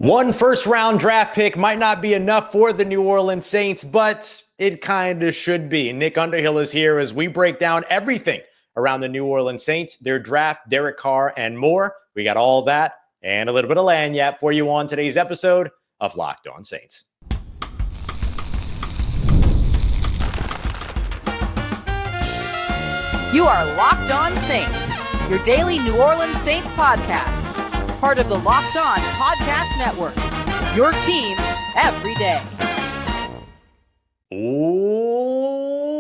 One first-round draft pick might not be enough for the New Orleans Saints, but it kind of should be. Nick Underhill is here as we break down everything around the New Orleans Saints, their draft, Derek Carr, and more. We got all that and a little bit of lagniappe for you on today's episode of Locked On Saints. You are Locked On Saints, your daily New Orleans Saints podcast. Part of the Locked On Podcast Network, your team every day.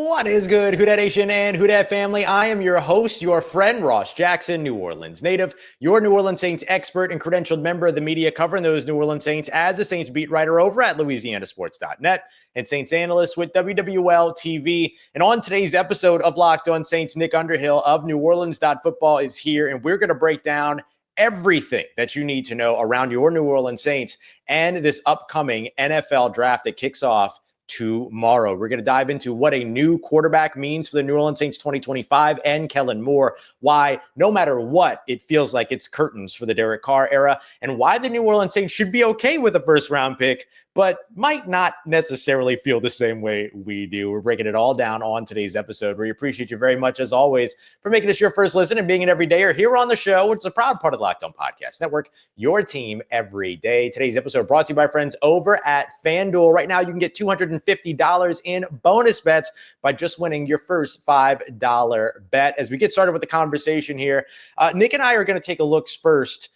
What is good, Who Dat Nation and Who Dat family? I am your host, your friend, Ross Jackson, New Orleans native, your New Orleans Saints expert and credentialed member of the media covering those New Orleans Saints as a Saints beat writer over at LouisianaSports.net and Saints analyst with WWL TV. And on today's episode of Locked On Saints, Nick Underhill of NewOrleans.Football is here, and we're going to break down everything that you need to know around your New Orleans Saints and this upcoming NFL draft that kicks off tomorrow. We're going to dive into what a new quarterback means for the New Orleans Saints 2025 and Kellen Moore, why no matter what, it feels like it's curtains for the Derek Carr era, and why the New Orleans Saints should be okay with a first round pick, but might not necessarily feel the same way we do. We're breaking it all down on today's episode. We appreciate you very much, as always, for making us your first listen and being an everydayer here on the show, which is a proud part of the Locked On Podcast Network, your team every day. Today's episode brought to you by friends over at FanDuel. Right now, you can get $250 in bonus bets by just winning your first $5 bet. As we get started with the conversation here, Nick and I are going to take a look first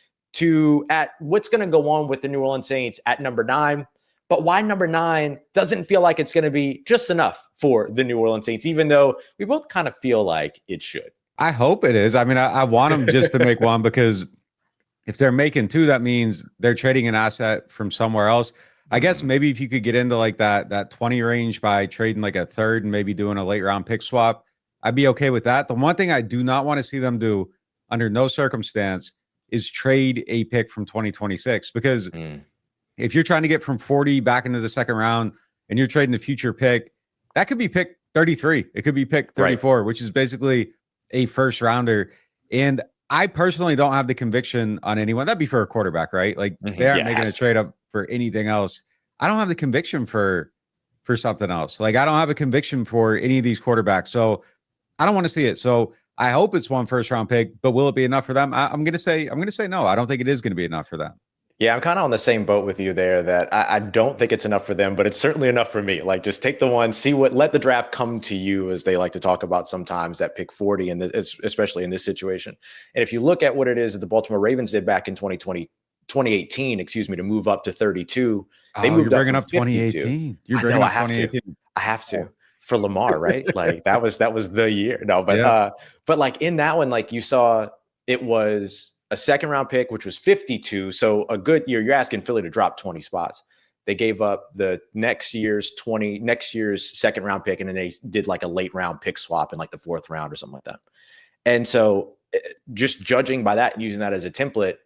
at what's going to go on with the New Orleans Saints at number 9. But why number 9 doesn't feel like it's going to be just enough for the New Orleans Saints, even though we both kind of feel like it should. I hope it is. I mean, I want them just to make one, because if they're making 2, that means they're trading an asset from somewhere else. I guess maybe if you could get into like that 20 range by trading like a third and maybe doing a late round pick swap, I'd be okay with that. The one thing I do not want to see them do under no circumstance is trade a pick from 2026, because if you're trying to get from 40 back into the second round and you're trading a future pick, that could be pick 33. It could be pick 34, right, which is basically a first rounder. And I personally don't have the conviction on anyone. That'd be for a quarterback, right? Like they aren't making a trade up for anything else. I don't have the conviction for something else. Like I don't have a conviction for any of these quarterbacks. So I don't want to see it. So I hope it's one first round pick, but will it be enough for them? I'm going to say no. I don't think it is going to be enough for them. Yeah, I'm kind of on the same boat with you there, that I don't think it's enough for them, but it's certainly enough for me. Like, just take the one, let the draft come to you, as they like to talk about sometimes, that pick 40, and especially in this situation. And if you look at what it is that the Baltimore Ravens did back in 2018, to move up to 32, they moved up up 2018. You're bringing up 2018. I have to for Lamar, right? Like that was the year. No, but but like in that one, like you saw, it was a second round pick, which was 52. So a good year. You're asking Philly to drop 20 spots. They gave up the next year's second round pick, and then they did like a late round pick swap in like the 4th round or something like that. And so just judging by that, using that as a template,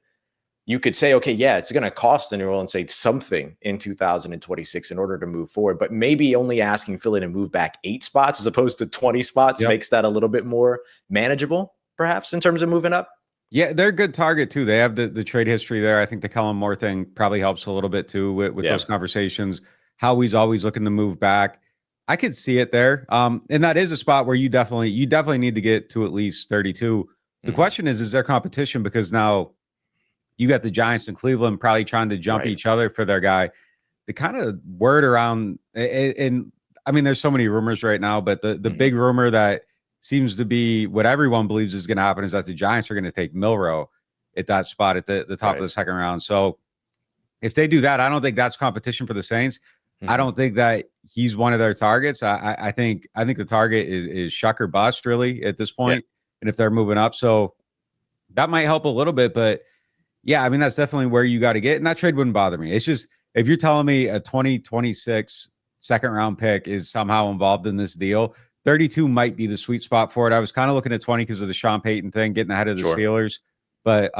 you could say, okay, yeah, it's going to cost the New Orleans Saints something in 2026 in order to move forward, but maybe only asking Philly to move back 8 spots as opposed to 20 spots makes that a little bit more manageable, perhaps, in terms of moving up. Yeah, they're a good target too. They have the trade history there. I think the Kellen Moore thing probably helps a little bit too with those conversations. How he's always looking to move back. I could see it there. And that is a spot where you definitely need to get to at least 32. The question is there competition? Because now you got the Giants and Cleveland probably trying to jump each other for their guy. The kind of word around, and I mean, there's so many rumors right now, but the big rumor that seems to be what everyone believes is going to happen is that the Giants are going to take Milroe at that spot at the top of the second round. So if they do that, I don't think that's competition for the Saints. I don't think that he's one of their targets. I think the target is Shough or bust really at this point. And if they're moving up, so that might help a little bit, but yeah, I mean, that's definitely where you got to get. And that trade wouldn't bother me. It's just, if you're telling me a 2026 second round pick is somehow involved in this deal, 32 might be the sweet spot for it. I was kind of looking at 20 because of the Sean Payton thing, getting ahead of the Steelers. But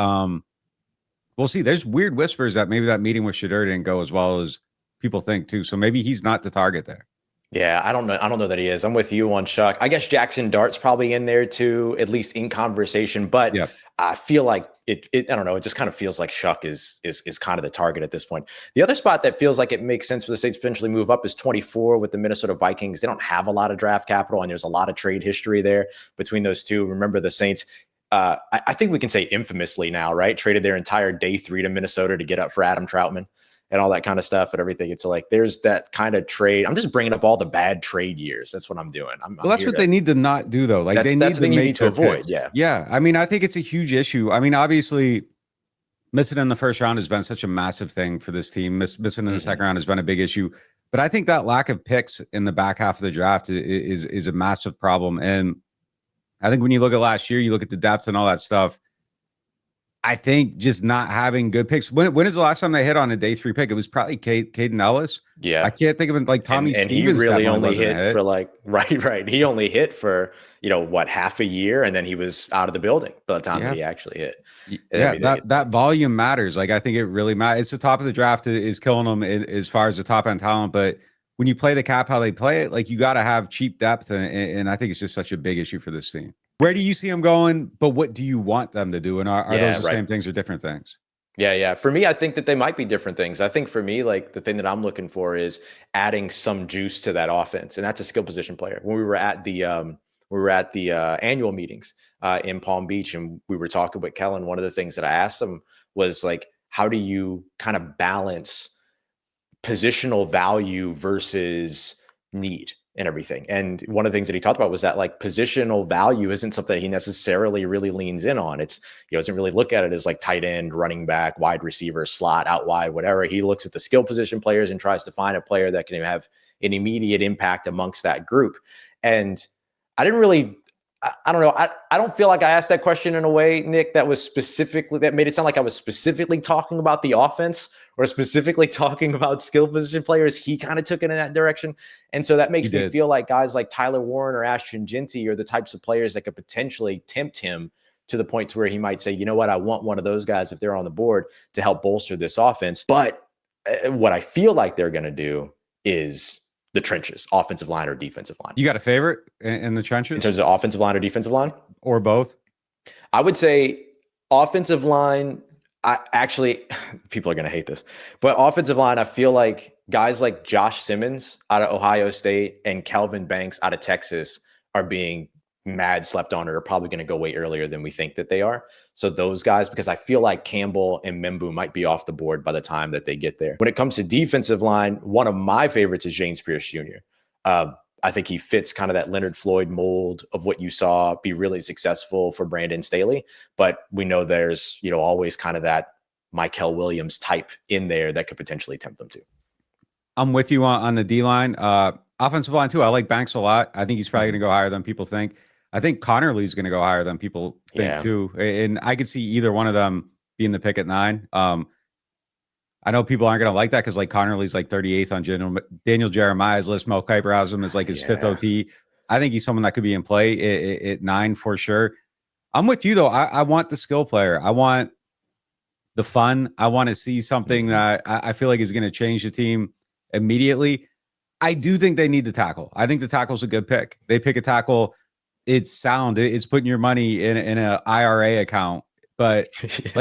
we'll see. There's weird whispers that maybe that meeting with Shedeur didn't go as well as people think too. So maybe he's not the target there. Yeah, I don't know that he is. I'm with you on Shough. I guess Jackson Dart's probably in there too, at least in conversation. But I feel like I don't know. It just kind of feels like Shough is kind of the target at this point. The other spot that feels like it makes sense for the Saints to potentially move up is 24 with the Minnesota Vikings. They don't have a lot of draft capital, and there's a lot of trade history there between those two. Remember, the Saints, I think we can say infamously now, right? Traded their entire day 3 to Minnesota to get up for Adam Troutman and all that kind of stuff and everything. It's like there's that kind of trade. I'm just bringing up all the bad trade years. That's what I'm doing. Well, that's what they need to not do, though. Like they need to avoid. Yeah. Yeah. I mean, I think it's a huge issue. I mean, obviously, missing in the first round has been such a massive thing for this team. Missing in the second round has been a big issue. But I think that lack of picks in the back half of the draft is a massive problem. And I think when you look at last year, you look at the depth and all that stuff. I think just not having good picks. When is the last time they hit on a day 3 pick? It was probably Caden Ellis. Yeah. I can't think of it like Tommy and Stevens. He really only hit for like, right. He only hit for, half a year, and then he was out of the building by the time that he actually hit. Yeah, that volume matters. Like, I think it really matters. It's the top of the draft is killing them as far as the top end talent. But when you play the cap, how they play it, like you got to have cheap depth. And I think it's just such a big issue for this team. Where do you see them going, but what do you want them to do? And are those the same things or different things? Yeah. For me, I think that they might be different things. I think for me, like the thing that I'm looking for is adding some juice to that offense. And that's a skill position player. When we were at the annual meetings in Palm Beach, and we were talking with Kellen, one of the things that I asked him was like, how do you kind of balance positional value versus need and everything? And one of the things that he talked about was that like positional value isn't something he necessarily really leans in on. It's, he doesn't really look at it as like tight end, running back, wide receiver, slot, out wide, whatever. He looks at the skill position players and tries to find a player that can have an immediate impact amongst that group. And I didn't really, I don't know. I don't feel like I asked that question in a way, Nick, that made it sound like I was specifically talking about the offense or specifically talking about skill position players. He kind of took it in that direction. And so that makes me feel like guys like Tyler Warren or Ashton Jeanty are the types of players that could potentially tempt him to the point to where he might say, you know what, I want one of those guys if they're on the board to help bolster this offense. But what I feel like they're going to do is the trenches, offensive line or defensive line. You got a favorite in the trenches? In terms of offensive line or defensive line? Or both? I would say offensive line, people are going to hate this, but offensive line, I feel like guys like Josh Simmons out of Ohio State and Kelvin Banks out of Texas are being mad slept on or are probably going to go way earlier than we think that they are. So those guys, because I feel like Campbell and Membu might be off the board by the time that they get there. When it comes to defensive line, one of my favorites is James Pierce Jr. I think he fits kind of that Leonard Floyd mold of what you saw be really successful for Brandon Staley. But we know there's, always kind of that Mykel Williams type in there that could potentially tempt them to. I'm with you on the D-line. Offensive line, too. I like Banks a lot. I think he's probably going to go higher than people think. I think Connerly's going to go higher than people think, too. And I could see either one of them being the pick at 9. I know people aren't going to like that because like Connerly's like 38th on Daniel Jeremiah's list. Mel Kiper has him as like his 5th OT. I think he's someone that could be in play at 9 for sure. I'm with you, though. I want the skill player. I want the fun. I want to see something that I feel like is going to change the team immediately. I do think they need the tackle. I think the tackle's a good pick. They pick a tackle. It's sound. It's putting your money in an IRA account. But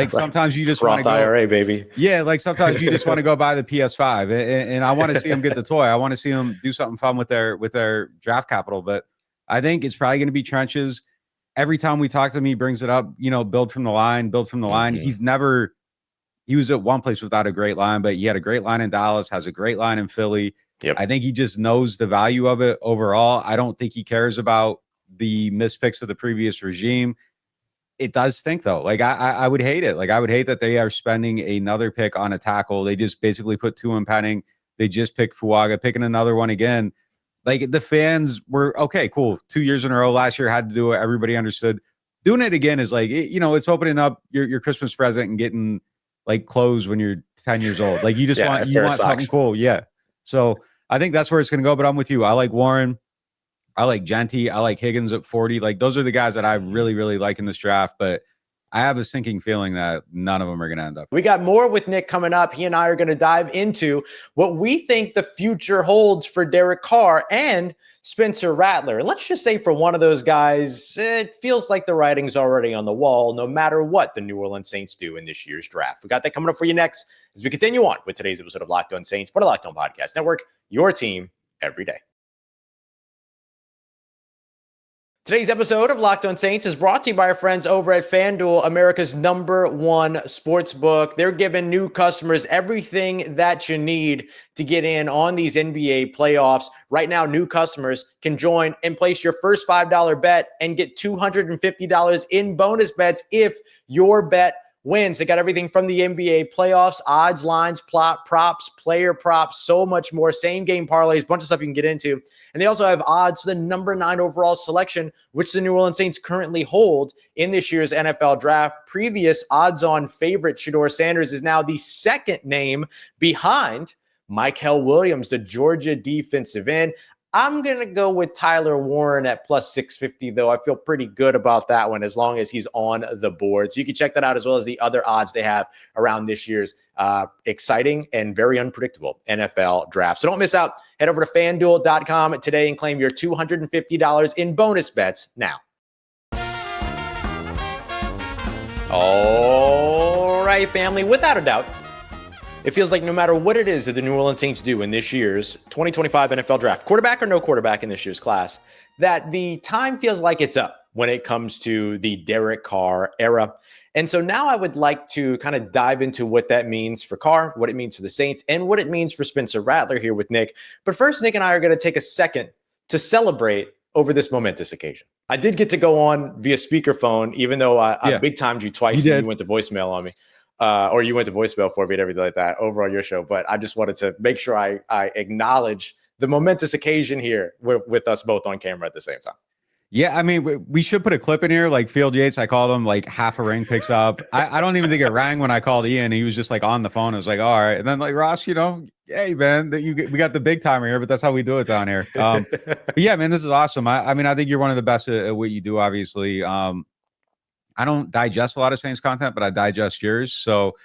sometimes you just want to go IRA, baby. Yeah, like sometimes you just want to go buy the PS5, and I want to see them get the toy. I want to see them do something fun with their draft capital. But I think it's probably going to be trenches. Every time we talk to him, he brings it up. Build from the line. Mm-hmm. He was at one place without a great line, but he had a great line in Dallas. Has a great line in Philly. Yep. I think he just knows the value of it overall. I don't think he cares about the mispicks of the previous regime. It does stink, though. Like, I would hate it. Like, I would hate that they are spending another pick on a tackle. They just basically put 2 in pending. They just picked Fuaga, picking another one again. Like, the fans were, okay, cool. 2 years in a row. Last year had to do it. Everybody understood. Doing it again is like, it's opening up your Christmas present and getting, like, clothes when you're 10 years old. Like, you just want something cool. Yeah. So I think that's where it's going to go. But I'm with you. I like Warren. I like Jeanty. I like Higgins at 40. Like, those are the guys that I really, really like in this draft. But I have a sinking feeling that none of them are going to end up. We got more with Nick coming up. He and I are going to dive into what we think the future holds for Derek Carr and Spencer Rattler. Let's just say for one of those guys, it feels like the writing's already on the wall, no matter what the New Orleans Saints do in this year's draft. We got that coming up for you next as we continue on with today's episode of Locked On Saints, part of Locked On Podcast Network, your team every day. Today's episode of Locked On Saints is brought to you by our friends over at FanDuel, America's #1 sportsbook. They're giving new customers everything that you need to get in on these NBA playoffs. Right now, new customers can join and place your first $5 bet and get $250 in bonus bets if your bet wins. They got everything from the NBA playoffs, odds, lines, plot, props, player props, so much more. Same game parlays, bunch of stuff you can get into. And they also have odds for the #9 overall selection, which the New Orleans Saints currently hold in this year's NFL draft. Previous odds-on favorite Shedeur Sanders is now the second name behind Mykel Williams, the Georgia defensive end. I'm going to go with Tyler Warren at plus 650, though. I feel pretty good about that one as long as he's on the board. So you can check that out as well as the other odds they have around this year's exciting and very unpredictable NFL draft. So don't miss out. Head over to FanDuel.com today and claim your $250 in bonus bets now. All right, family, without a doubt, it feels like no matter what it is that the New Orleans Saints do in this year's 2025 NFL draft, quarterback or no quarterback in this year's class, that the time feels like it's up when it comes to the Derek Carr era. And so now I would like to kind of dive into what that means for Carr, what it means for the Saints, and what it means for Spencer Rattler here with Nick. But first, Nick and I are going to take a second to celebrate over this momentous occasion. I did get to go on via speakerphone, even though I big timed you twice and you went to voicemail on me. Or you went to voicemail for me and everything like that over on your show. But I just wanted to make sure I acknowledge the momentous occasion here with us both on camera at the same time. Yeah, I mean, we should put a clip in here. Like Field Yates, I called him like half a ring picks up. I don't even think it rang when I called Ian. He was just like on the phone. I was like, all right. And then like Ross, hey man, we got the big timer here, but that's how we do it down here. But yeah, man, this is awesome. I mean, I think you're one of the best at what you do, obviously. I don't digest a lot of Saints content, but I digest yours. So,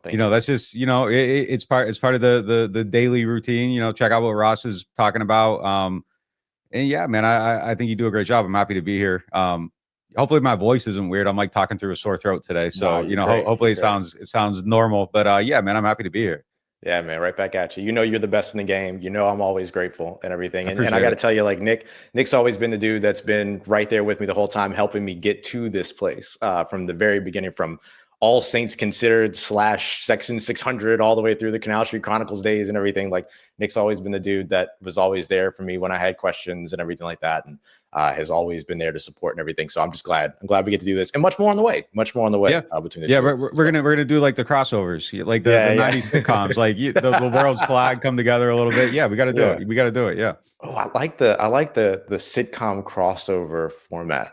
that's just, it's part of the daily routine, check out what Ross is talking about. And yeah, man, I think you do a great job. I'm happy to be here. Hopefully my voice isn't weird. I'm like talking through a sore throat today. So, hopefully it sounds normal, but yeah, man, I'm happy to be here. Yeah, man, right back at you. You're the best in the game. I'm always grateful and everything. And I got to tell you, like Nick's always been the dude that's been right there with me the whole time, helping me get to this place from the very beginning, from All Saints Considered / Section 600 all the way through the Canal Street Chronicles days and everything. Like Nick's always been the dude that was always there for me when I had questions and everything like that. And has always been there to support and everything. So I'm glad we get to do this, and much more on the way. Between the two. We're gonna do like the crossovers, like the 90s sitcoms, like the worlds collide, come together a little bit. Yeah, we got to do it. We got to do it. Yeah. Oh, I like the sitcom crossover format.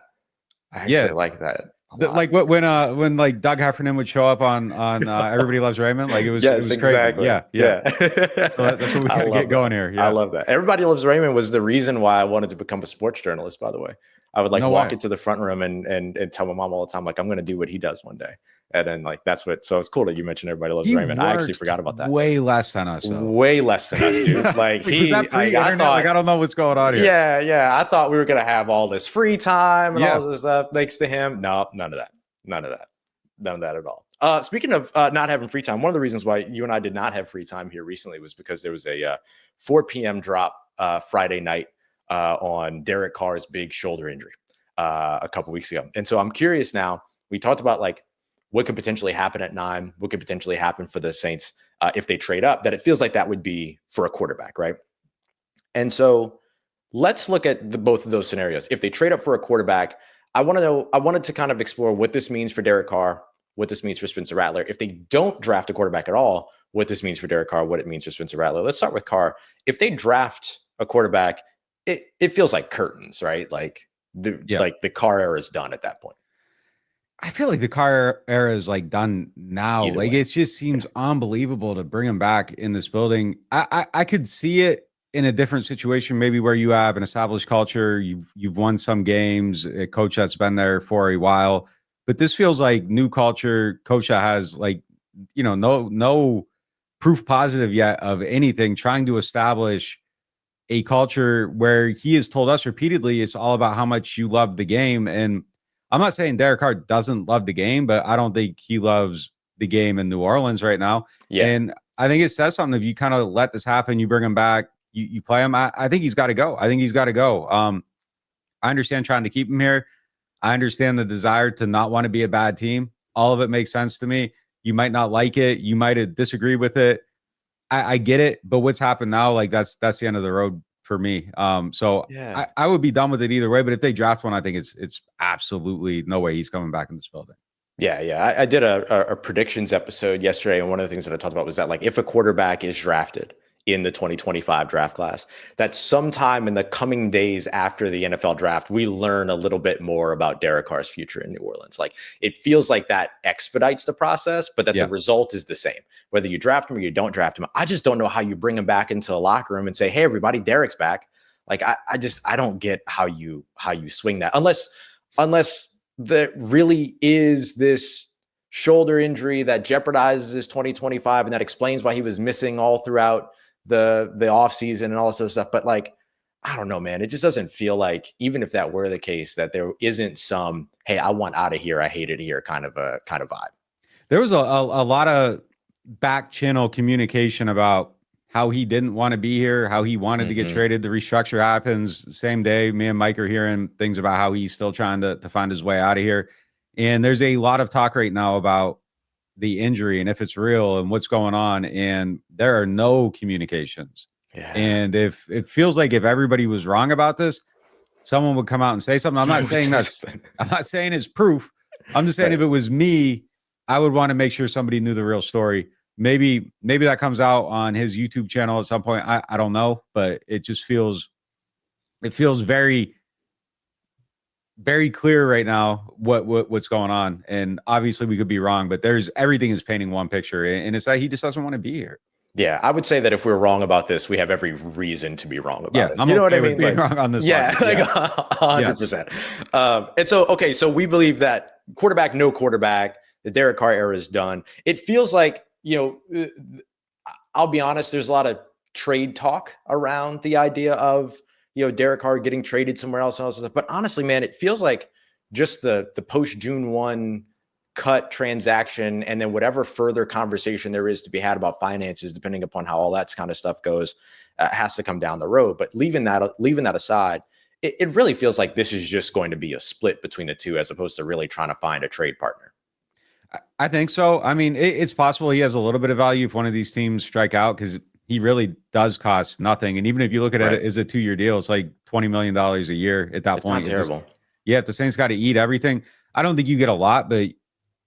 I actually like that. Like when like Doug Heffernan would show up on Everybody Loves Raymond, like it was exactly. Crazy. Yeah. So that's what we gotta get going here. Yeah. I love that. Everybody Loves Raymond was the reason why I wanted to become a sports journalist, by the way. I would walk into the front room and tell my mom all the time, like, I'm going to do what he does one day. And then so it's cool that you mentioned Everybody Loves Raymond. I actually forgot about that. Way less than us, though. Way less than us, dude. Like I don't know what's going on here. Yeah. I thought we were going to have all this free time and all this stuff thanks to him. No, none of that. None of that at all. Speaking of not having free time, one of the reasons why you and I did not have free time here recently was because there was a 4 p.m. drop Friday night on Derek Carr's big shoulder injury a couple weeks ago. And so I'm curious now, we talked about like what could potentially happen at 9, what could potentially happen for the Saints if they trade up, that it feels like that would be for a quarterback, right? And so let's look at both of those scenarios. If they trade up for a quarterback, I wanted to kind of explore what this means for Derek Carr, what this means for Spencer Rattler. If they don't draft a quarterback at all, what this means for Derek Carr, what it means for Spencer Rattler. Let's start with Carr. If they draft a quarterback, it feels like curtains, right? Like the Carr era is done at that point. I feel like the Carr era is like done now. Either like way. It just seems unbelievable to bring him back in this building. I could see it in a different situation, maybe where you have an established culture, you've won some games, a coach that's been there for a while, but this feels like new culture, coach that has like, no proof positive yet of anything, trying to establish a culture where he has told us repeatedly it's all about how much you love the game. And I'm not saying Derek Carr doesn't love the game, but I don't think he loves the game in New Orleans right now. Yeah. And I think it says something if you kind of let this happen, you bring him back, you play him. I think he's got to go. I think he's got to go. I understand trying to keep him here. I understand the desire to not want to be a bad team. All of it makes sense to me. You might not like it. You might disagree with it. I get it. But what's happened now, like that's the end of the road for me. So yeah. I would be done with it either way. But if they draft one, I think it's absolutely no way he's coming back in this building. Yeah. I did a predictions episode yesterday, and one of the things that I talked about was that, like, if a quarterback is drafted in the 2025 draft class, that sometime in the coming days after the NFL draft, we learn a little bit more about Derek Carr's future in New Orleans. Like, it feels like that expedites the process, but that the result is the same, whether you draft him or you don't draft him. I just don't know how you bring him back into the locker room and say, hey, everybody, Derek's back. Like, I don't get how you swing that unless there really is this shoulder injury that jeopardizes his 2025, and that explains why he was missing all throughout the offseason and all this other stuff. But, like, I don't know, man. It just doesn't feel like, even if that were the case, that there isn't some, hey, I want out of here, I hate it here kind of vibe. There was a lot of back channel communication about how he didn't want to be here, how he wanted to get traded. The restructure happens same day. Me and Mike are hearing things about how he's still trying to find his way out of here. And there's a lot of talk right now about the injury and if it's real and what's going on. And there are no communications. Yeah. And if it feels like if everybody was wrong about this, someone would come out and say something. I'm not saying it's proof. I'm just saying if it was me, I would want to make sure somebody knew the real story. Maybe that comes out on his YouTube channel at some point. I don't know, but it just feels very, very clear right now what's going on. And obviously we could be wrong, but everything is painting one picture, and it's that he just doesn't want to be here. Yeah, I would say that if we're wrong about this, we have every reason to be wrong about it. I'm know okay what I mean? being wrong on this. Yeah, one. like 100%. And so, okay, so we believe that quarterback, no quarterback, the Derek Carr era is done. It feels like, I'll be honest, there's a lot of trade talk around the idea of, Derek Carr getting traded somewhere else and all this stuff. But honestly, man, it feels like just the post June 1 cut transaction, and then whatever further conversation there is to be had about finances, depending upon how all that kind of stuff goes, has to come down the road. But leaving that aside, it really feels like this is just going to be a split between the two, as opposed to really trying to find a trade partner. I think so. I mean, it's possible he has a little bit of value if one of these teams strike out, because he really does cost nothing. And even if you look at it as a 2-year deal, it's like $20 million a year at that point. Not terrible. If the Saints got to eat everything, I don't think you get a lot, but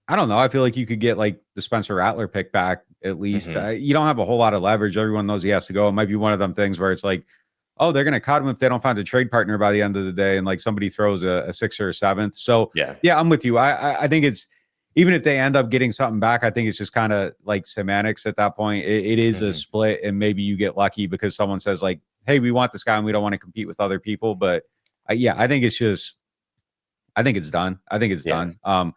I don't know. I feel like you could get like the Spencer Rattler pick back at least. You don't have a whole lot of leverage. Everyone knows he has to go. It might be one of them things where it's like, oh, they're going to cut him if they don't find a trade partner by the end of the day, and like somebody throws a 6th or 7th. So yeah, I'm with you. I think it's, even if they end up getting something back, I think it's just kind of like semantics at that point. It is a split, and maybe you get lucky because someone says like, hey, we want this guy and we don't want to compete with other people. But I think it's done. I think it's done. I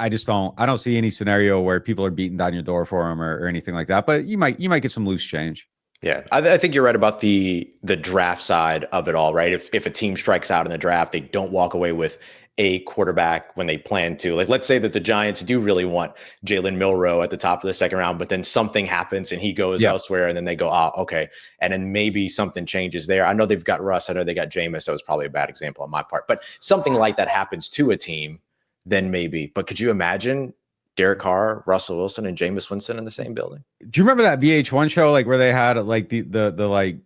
just don't see any scenario where people are beating down your door for him or anything like that. But you might get some loose change. Yeah, I think you're right about the draft side of it all, right? If a team strikes out in the draft, they don't walk away with a quarterback when they plan to. Like, let's say that the Giants do really want Jalen Milroe at the top of the 2nd round, but then something happens and he goes elsewhere, and then they go, okay. And then maybe something changes there. I know they've got Russ. I know they got Jameis. That was probably a bad example on my part. But something like that happens to a team, then maybe. But could you imagine Derek Carr, Russell Wilson, and Jameis Winston in the same building? Do you remember that VH1 show, like where they had like the like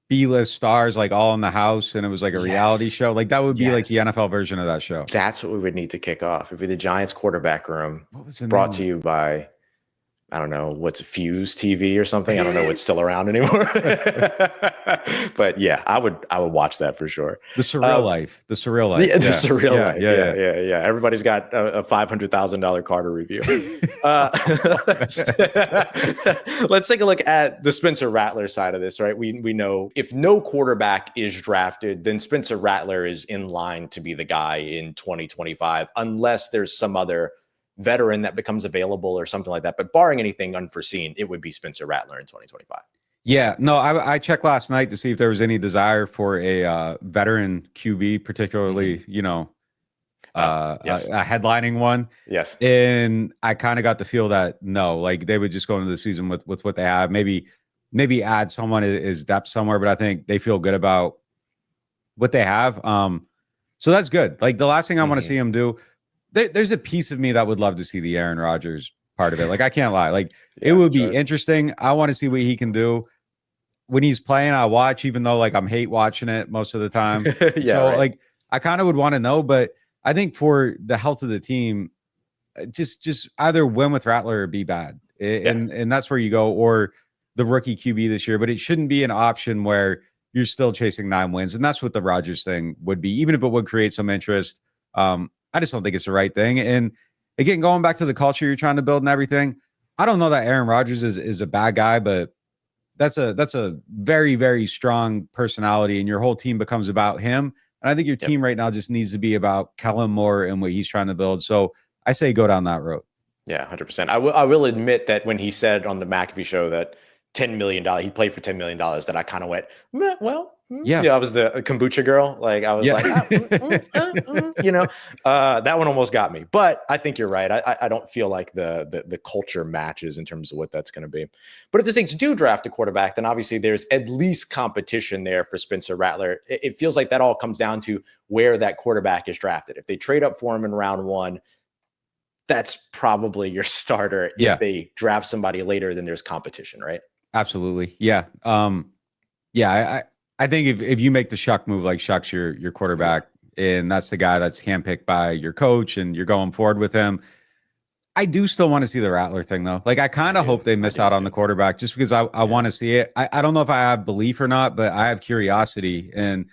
B-list stars like all in the house, and it was like a reality show? Like that would be like the NFL version of that show. That's what we would need to kick off. It'd be the Giants quarterback room, brought to you by, I don't know, what's Fuse TV or something. I don't know what's still around anymore. But yeah, I would watch that for sure. The surreal life. The surreal life. Yeah, the surreal life. Yeah. Everybody's got a $500,000 Carter review. Let's take a look at the Spencer Rattler side of this, right? We know if no quarterback is drafted, then Spencer Rattler is in line to be the guy in 2025, unless there's some other veteran that becomes available or something like that. But barring anything unforeseen, it would be Spencer Rattler in 2025. Yeah, no, I checked last night to see if there was any desire for a veteran QB, particularly, Yes. a headlining one. Yes. And I kind of got the feel that no, like they would just go into the season with what they have. Maybe add someone is depth somewhere, but I think they feel good about what they have. So that's good. Like the last thing I want to see him do, there's a piece of me that would love to see the Aaron Rodgers part of it. Like I can't lie. Like it would be interesting. I want to see what he can do. When he's playing, I watch, even though like I'm hate watching it most of the time. Like I kind of would want to know, but I think for the health of the team, just either win with Rattler or be bad. And that's where you go, or the rookie QB this year, but it shouldn't be an option where you're still chasing 9 wins. And that's what the Rodgers thing would be, even if it would create some interest. I just don't think it's the right thing. And again, going back to the culture you're trying to build and everything, I don't know that Aaron Rodgers is a bad guy, but that's a very, very strong personality, and your whole team becomes about him. And I think your team right now just needs to be about Kellen Moore and what he's trying to build. So I say go down that road. Yeah, 100%. I will admit that when he said on the McAfee show that $10 million, he played for $10 million, that I kind of went, well, I was the kombucha girl. Like I was like, that one almost got me. But I think you're right. I don't feel like the culture matches in terms of what that's going to be. But if the Saints do draft a quarterback, then obviously there's at least competition there for Spencer Rattler. It feels like that all comes down to where that quarterback is drafted. If they trade up for him in round 1, that's probably your starter. If they draft somebody later, then there's competition, right? Absolutely. Yeah. I think if you make the Shough move, like Shough's your quarterback, and that's the guy that's handpicked by your coach, and you're going forward with him. I do still want to see the Rattler thing, though. Like I kind of hope they miss out on the quarterback, just because I want to see it. I don't know if I have belief or not, but I have curiosity, and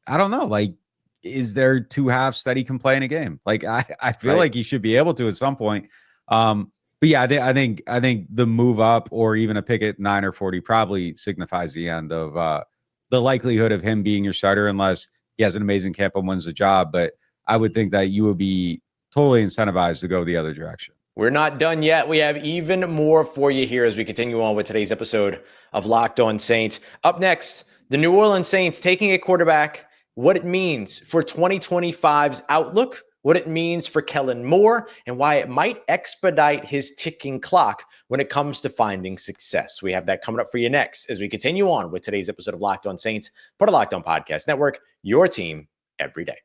I don't know. Like, is there 2 halves that he can play in a game? Like I feel like he should be able to at some point. But yeah, I think the move up or even a pick at 9 or 40 probably signifies the end of the likelihood of him being your starter, unless he has an amazing camp and wins the job. But I would think that you would be totally incentivized to go the other direction. We're not done yet. We have even more for you here as we continue on with today's episode of Locked On Saints. Up next, the New Orleans Saints taking a quarterback, what it means for 2025's outlook, what it means for Kellen Moore, and why it might expedite his ticking clock when it comes to finding success. We have that coming up for you next as we continue on with today's episode of Locked On Saints, part of Locked On Podcast Network, your team every day.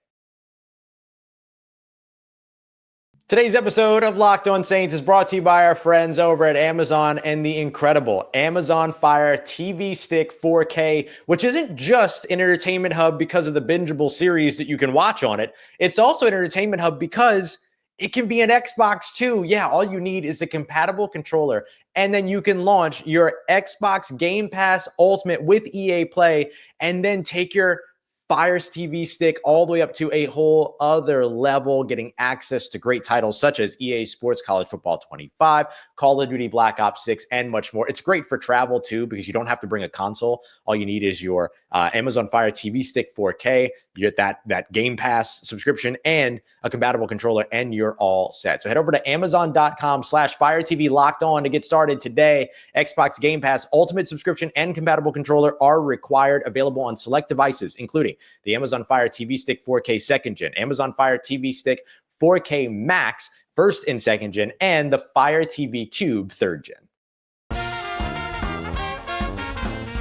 Today's episode of Locked On Saints is brought to you by our friends over at Amazon and the incredible Amazon Fire TV Stick 4K, which isn't just an entertainment hub because of the bingeable series that you can watch on it. It's also an entertainment hub because it can be an Xbox too. Yeah, all you need is a compatible controller, and then you can launch your Xbox Game Pass Ultimate with EA Play, and then take your Fire's TV stick all the way up to a whole other level, getting access to great titles such as EA Sports College Football 25, Call of Duty Black Ops 6, and much more. It's great for travel too, because you don't have to bring a console. All you need is your Amazon Fire TV stick 4K. You get that Game Pass subscription and a compatible controller, and you're all set. So head over to Amazon.com/Fire TV Locked On to get started today. Xbox Game Pass Ultimate subscription and compatible controller are required, available on select devices, including the Amazon Fire TV Stick 4K 2nd Gen, Amazon Fire TV Stick 4K Max 1st and 2nd Gen, and the Fire TV Cube 3rd Gen.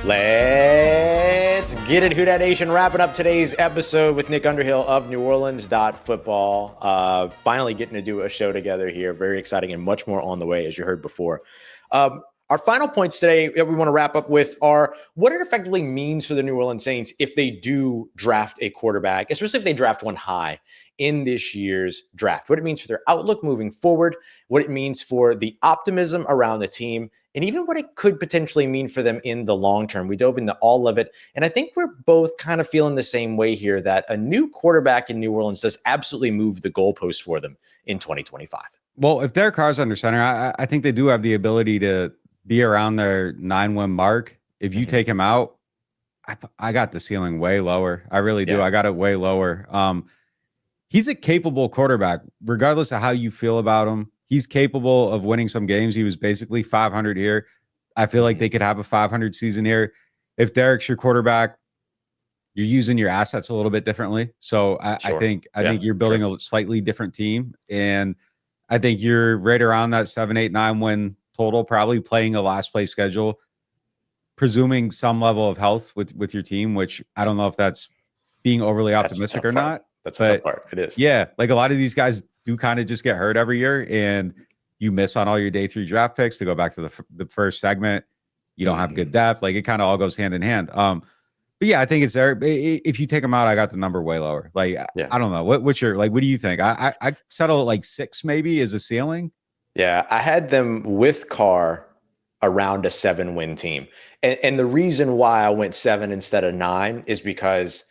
Let's get it, Who Dat Nation. Wrapping up today's episode with Nick Underhill of NewOrleans.Football. Finally getting to do a show together here. Very exciting, and much more on the way, as you heard before. Our final points today that we want to wrap up with are what it effectively means for the New Orleans Saints if they do draft a quarterback, especially if they draft one high in this year's draft. What it means for their outlook moving forward, what it means for the optimism around the team, and even what it could potentially mean for them in the long term. We dove into all of it, and I think we're both kind of feeling the same way here, that a new quarterback in New Orleans does absolutely move the goalpost for them in 2025. Well, if Derek Carr's under center, I think they do have the ability to be around their 9-win mark. If you take him out, I got the ceiling way lower. I really do. I got it way lower. He's a capable quarterback, regardless of how you feel about him. He's capable of winning some games. He was basically 500 here. I feel like they could have a 500 season here. If Derek's your quarterback, you're using your assets a little bit differently. So I think you're building a slightly different team. And I think you're right around that 7, 8, 9 win total, probably playing a last place schedule, presuming some level of health with your team, which I don't know if that's being overly optimistic or not. That's the tough part. It is. Yeah. Like a lot of these guys do kind of just get hurt every year, and you miss on all your day 3 draft picks. To go back to the first segment, you don't have good depth. Like it kind of all goes hand in hand. But yeah, I think it's there. If you take them out, I got the number way lower. Like, I don't know. What's your, like, what do you think? I settle at like 6 maybe as a ceiling. Yeah. I had them with Carr around a 7-win team. And the reason why I went 7 instead of 9 is because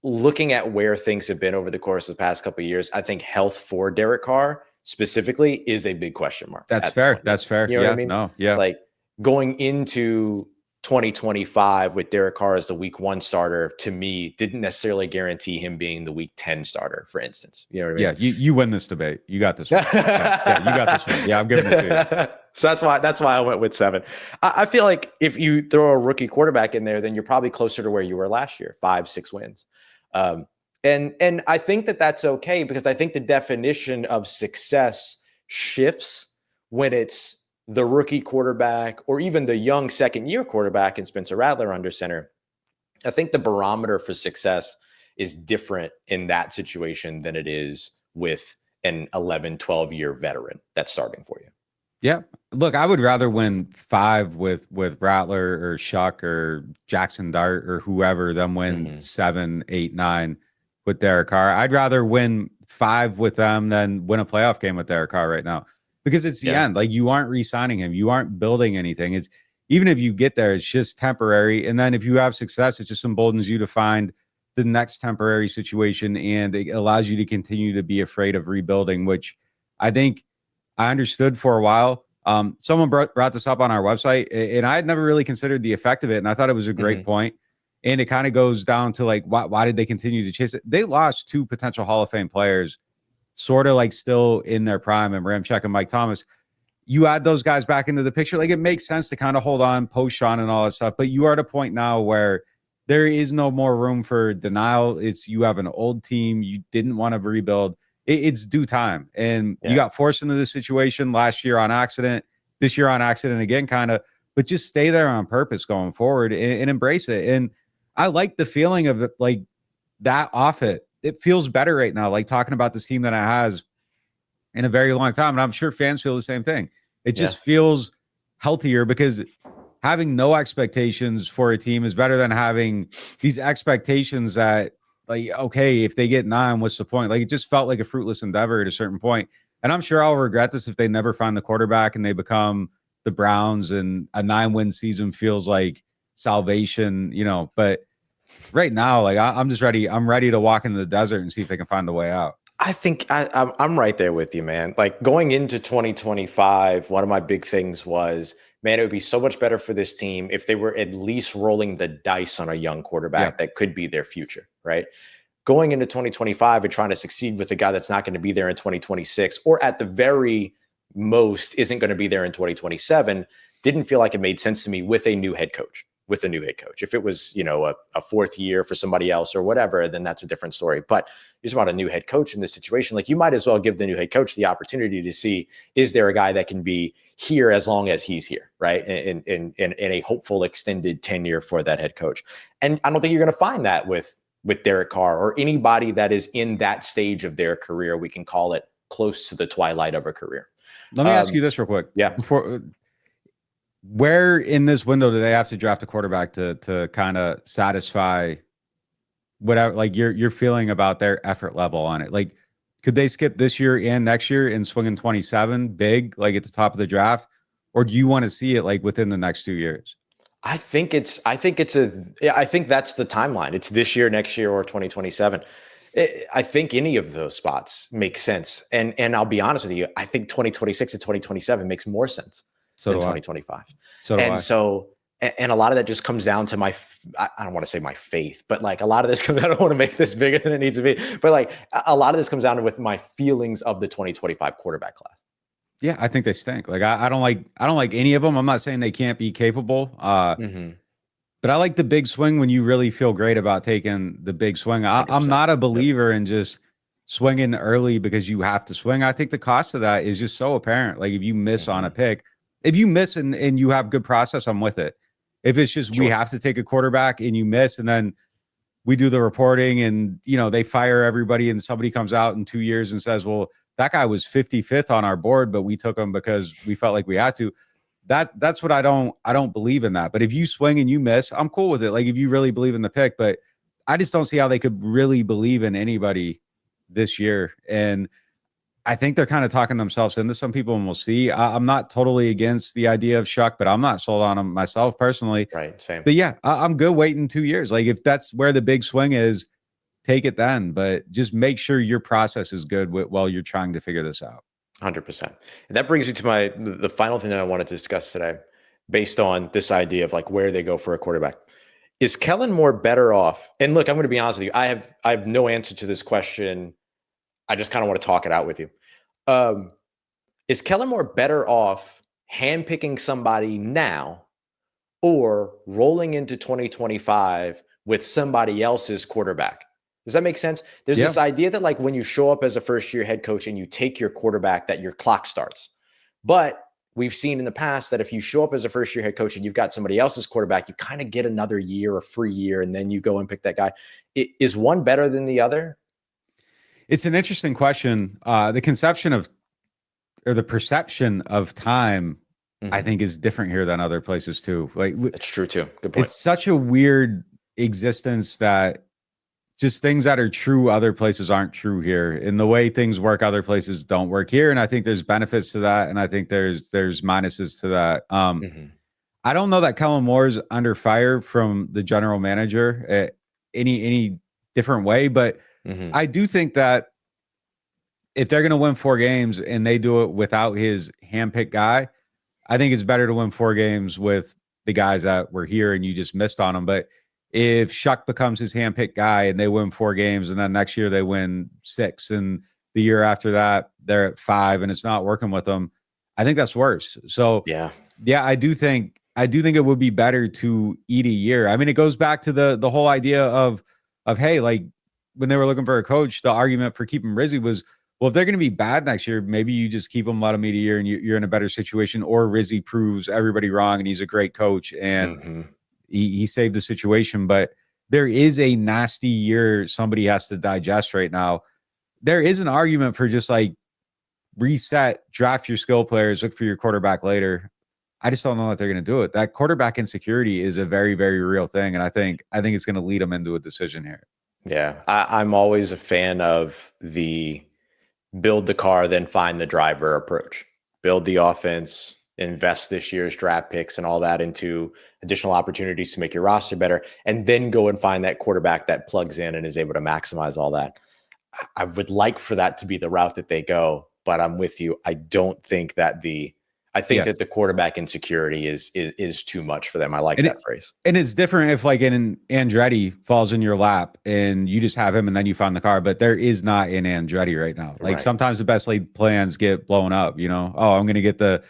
looking at where things have been over the course of the past couple of years, I think health for Derek Carr specifically is a big question mark. That's fair. That's fair. You know what I mean? No, yeah. Like going into 2025 with Derek Carr as the week 1 starter, to me, didn't necessarily guarantee him being the week 10 starter, for instance. You know what I mean? Yeah, you win this debate. You got this one. Yeah, you got this one. Yeah, I'm giving it to you. So that's why I went with 7. I feel like if you throw a rookie quarterback in there, then you're probably closer to where you were last year, 5, 6 wins. And I think that's okay, because I think the definition of success shifts when it's the rookie quarterback or even the young second-year quarterback in Spencer Rattler under center. I think the barometer for success is different in that situation than it is with an 11, 12-year veteran that's starting for you. Yeah. Look, I would rather win 5 with Rattler or Shough or Jackson Dart or whoever than win 7, 8, 9 with Derek Carr. I'd rather win 5 with them than win a playoff game with Derek Carr right now, because it's the end. Like, you aren't re-signing him. You aren't building anything. It's, even if you get there, it's just temporary. And then if you have success, it just emboldens you to find the next temporary situation, and it allows you to continue to be afraid of rebuilding, which I think I understood for a while. Someone brought this up on our website, and I had never really considered the effect of it, and I thought it was a great point. And it kind of goes down to, like, why did they continue to chase it? They lost 2 potential Hall of Fame players, sort of like still in their prime, and Ramczyk and Mike Thomas. You add those guys back into the picture, like, it makes sense to kind of hold on post Sean and all that stuff. But you are at a point now where there is no more room for denial. It's, you have an old team. You didn't want to rebuild. It's due time. And you got forced into this situation last year on accident, this year on accident again, kind of, but just stay there on purpose going forward and embrace it. And I like the feeling of it, like, that off it. It feels better right now, like talking about this team that it has in a very long time. And I'm sure fans feel the same thing. It just feels healthier, because having no expectations for a team is better than having these expectations that, like, okay, if they get 9, what's the point? Like, it just felt like a fruitless endeavor at a certain point. And I'm sure I'll regret this if they never find the quarterback and they become the Browns and a 9-win season feels like salvation, you know. But right now, like, I'm just ready. I'm ready to walk into the desert and see if they can find a way out. I think I'm right there with you, man. Like, going into 2025, one of my big things was, man, it would be so much better for this team if they were at least rolling the dice on a young quarterback that could be their future, right? Going into 2025 and trying to succeed with a guy that's not going to be there in 2026, or at the very most isn't going to be there in 2027, didn't feel like it made sense to me with a new head coach. If it was, you know, a 4th year for somebody else or whatever, then that's a different story. But you're talking about a new head coach in this situation. Like, you might as well give the new head coach the opportunity to see, is there a guy that can be here as long as he's here, right? In a hopeful extended tenure for that head coach. And I don't think you're going to find that with Derek Carr or anybody that is in that stage of their career. We can call it close to the twilight of a career. Let me ask you this real quick. Yeah. Where in this window do they have to draft a quarterback to kind of satisfy whatever, like, your feeling about their effort level on it? Like, could they skip this year and next year and swing in 27 big, like at the top of the draft? Or do you want to see it like within the next 2 years? I think that's the timeline. It's this year, next year, or 2027. I think any of those spots make sense. And I'll be honest with you, I think 2026 and 2027 makes more sense than 2025. And a lot of that just comes down to I don't want to say my faith, but like, a lot of this comes, I don't want to make this bigger than it needs to be, but like, a lot of this comes down to with my feelings of the 2025 quarterback class. Yeah, I think they stink. Like I don't like any of them. I'm not saying they can't be capable. But I like the big swing when you really feel great about taking the big swing. I'm not a believer in just swinging early because you have to swing. I think the cost of that is just so apparent. Like if you miss on a pick, if you miss and you have good process, I'm with it. If it's just we have to take a quarterback and you miss, and then we do the reporting and, they fire everybody and somebody comes out in 2 years and says, well, that guy was 55th on our board, but we took him because we felt like we had to. That's what I don't believe in that. But if you swing and you miss, I'm cool with it. Like if you really believe in the pick, but I just don't see how they could really believe in anybody this year. And I think they're kind of talking themselves into some people, and we'll see. I'm not totally against the idea of Shough, but I'm not sold on him myself personally. Right. Same. But yeah, I'm good waiting 2 years. Like if that's where the big swing is, take it then, but just make sure your process is good while you're trying to figure this out. 100%. And that brings me to the final thing that I wanted to discuss today, based on this idea of like where they go for a quarterback. Is Kellen Moore better off? And look, I'm going to be honest with you. I have no answer to this question. I just kind of want to talk it out with you. Is Kellen Moore better off handpicking somebody now or rolling into 2025 with somebody else's quarterback? Does that make sense? There's this idea that like when you show up as a first-year head coach and you take your quarterback, that your clock starts. But we've seen in the past that if you show up as a first-year head coach and you've got somebody else's quarterback, you kind of get another year, a free year, and then you go and pick that guy. Is one better than the other? It's an interesting question. The conception of, or the perception of time, I think is different here than other places too. Like that's true too. Good point. It's such a weird existence that just things that are true other places aren't true here. And the way things work other places don't work here. And I think there's benefits to that. And I think there's minuses to that. I don't know that Kellen Moore's under fire from the general manager any different way, but I do think that if they're going to win 4 games and they do it without his handpicked guy, I think it's better to win 4 games with the guys that were here and you just missed on them. But if Shough becomes his handpicked guy and they win 4 games and then next year they win 6 and the year after that they're at 5 and it's not working with them, I think that's worse. So yeah, I do think it would be better to eat a year. I mean, it goes back to the whole idea of hey, like when they were looking for a coach, the argument for keeping Rizzi was, well, if they're going to be bad next year, maybe you just keep them, let them eat a year, and you're in a better situation. Or Rizzi proves everybody wrong, and he's a great coach, and he saved the situation. But there is a nasty year somebody has to digest right now. There is an argument for just like reset, draft your skill players, look for your quarterback later. I just don't know that they're going to do it. That quarterback insecurity is a very, very real thing, and I think it's going to lead them into a decision here. Yeah, I'm always a fan of the build the car, then find the driver approach. Build the offense, invest this year's draft picks and all that into additional opportunities to make your roster better, and then go and find that quarterback that plugs in and is able to maximize all that. I would like for that to be the route that they go, but I'm with you. I don't think that that the quarterback insecurity is too much for them. I like that phrase. And it's different if like an Andretti falls in your lap and you just have him and then you find the car, but there is not an Andretti right now. Like sometimes the best laid plans get blown up, oh, I'm going to get the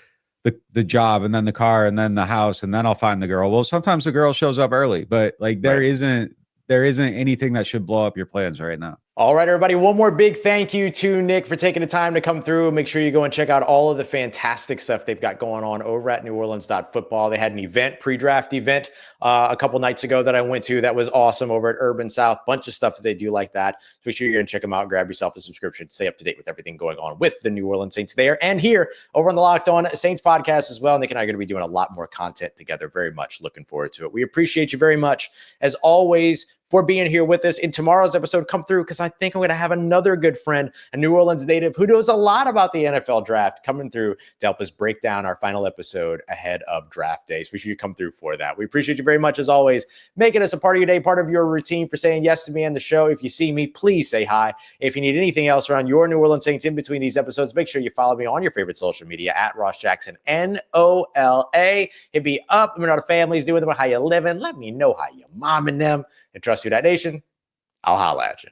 job and then the car and then the house and then I'll find the girl. Well, sometimes the girl shows up early, but like there isn't anything that should blow up your plans right now. All right, everybody. One more big thank you to Nick for taking the time to come through. Make sure you go and check out all of the fantastic stuff they've got going on over at NewOrleans.Football. They had an event, pre-draft event, a couple nights ago that I went to. That was awesome over at Urban South. Bunch of stuff that they do like that. So make sure you're going to check them out. Grab yourself a subscription to stay up to date with everything going on with the New Orleans Saints there and here over on the Locked On Saints podcast as well. Nick and I are going to be doing a lot more content together. Very much looking forward to it. We appreciate you very much, as always, for being here with us. In tomorrow's episode, come through because I think I'm going to have another good friend, a New Orleans native who knows a lot about the NFL draft, coming through to help us break down our final episode ahead of draft day. So we should come through for that. We appreciate you very much, as always, making us a part of your day, part of your routine, for saying yes to me and the show. If you see me, please say hi. If you need anything else around your New Orleans Saints in between these episodes, make sure you follow me on your favorite social media at Ross Jackson, NOLA. Hit me up. Let me know how the family's doing, how you living. Let me know how you momming them. And trust Who Dat Nation, I'll holla at you.